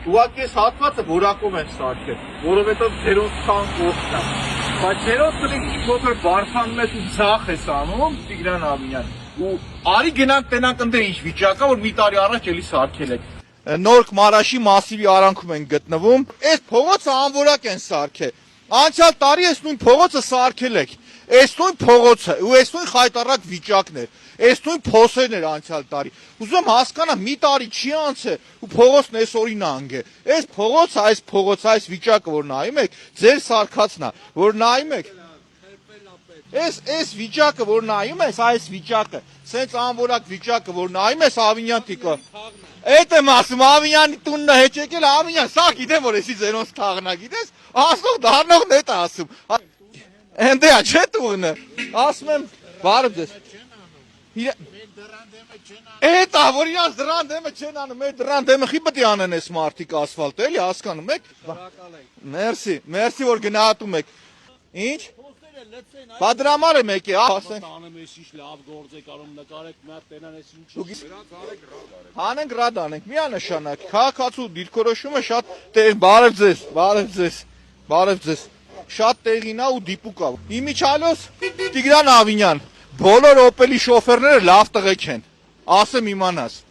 ուղղակի այս հատվածը որակով են սարքել, որովհետև ձերոնց քան կողքն է։ Բայց ձերոնց տնից փոքր բարթանում ես ու ցախ ես անում, Տիգրան Ավինյան։ Ու արի գնանք տենանք ընդ ինչ վիճակա, որ մի տարի առաջ էլի սարքել եք։ Նոր Մարաշի մասիվի արանքում են գտնվում։ Այս փողոցը անորակ են սարքել։ Անցյալ տարի այս նույն փողոցը սարքել եք։ Այս նույն փողոցը ու այս նույն խայտարակ վիճակն էր։ Այս նույն փոսերն էր անցյալ տարի։ Ուզում եմ հասկանամ, մի տարի չի անցել ու փողոցն այսօրին անգ է։ Այս փողոցը, այս վիճակը, որ նայում եք, ձեր սարքածն է, որ նայում եք։ Այս վիճակը, որ նայում ես, այս վիճակը, սենց անորակ վիճակը, որ նայում ես, Ավինյան տիկո։ Էդ եմ ասում, Ավինյանի տունն է հետ եկել, Ավինյան, սա գիտեմ, որ էսի ձերոնց թաղն է, գիտես, ասող դառնողն էդ է ասում։ Էնդե է, չէ տունը, ասում եմ, բարև ձեզ։ Էդ է, որ իրանց դրան դեմը չեն անում, էդ դրան դեմը խի պտի անեն ես մարդիկ ասվալտ, էլի, հասկանում եք։ Մերսի, որ գնահատում եք։ Ինչ։ Բա դրա համար եմ եկել, ասենք։ Տանում ես ինչ լավ գործ եք անում, նկարեք, մի հատ տենան ես ինչ։ Հանենք ռադ անենք, միանշանակ, քաղաքացու դիրքորոշումը շատ բարև ձեզ, շատ տեղին է ու դիպուկ է։ Իմիջիալոս Տիգրան Ավինյան, բոլոր Opel-ի շոֆերները լավ տղեկ են, ասեմ իմանաս։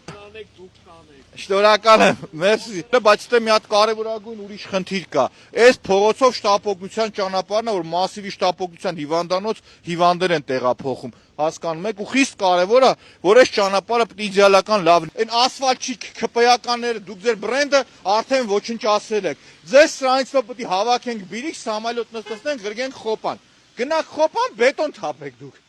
Շնորհակալ եմ, մերսի, բայց դե մի հատ կարևորագույն ուրիշ խնդիր կա։ Այս փողոցով շտապօգնության ճանապարհն է, որ մասիվի շտապօգնության հիվանդանոց հիվանդներ են տեղափոխում։ Հասկանում եք, ու խիստ կարևոր է, որ այս ճանապարհը պետք է իդեալական լավ լինի։ Այն ասֆալտչիկ ՔՊ-ականները, դուք ձեր բրենդը արդեն ոչնչացրել եք։ Ձեզ սրանից պետք է հավաքենք բիրիք, սամալյոտ նստենք, գրգենք խոպան։ Գնանք խոպան, բետոն թափեք դուք։